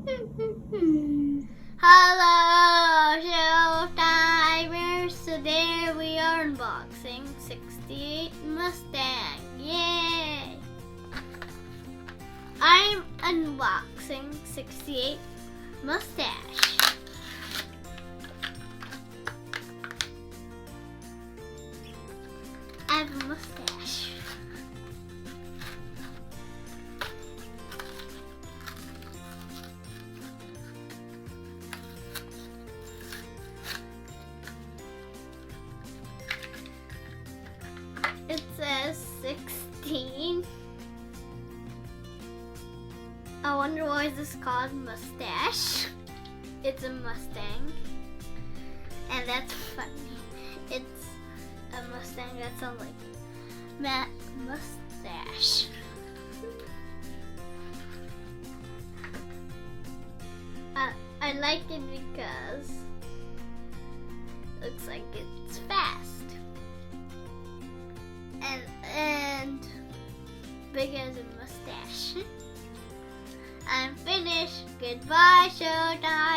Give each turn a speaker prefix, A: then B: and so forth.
A: Hello, Showtimers! Today we are unboxing 68 Mustang. Yay! I'm unboxing 68 Mustache. I have a mustache. It says 16. I wonder why is this called Mustache. It's a Mustang. And that's funny. It's a Mustang that sounds like mustache. I like it because it looks like it's fast. And big as a mustache. I'm finished. Goodbye, Showtime.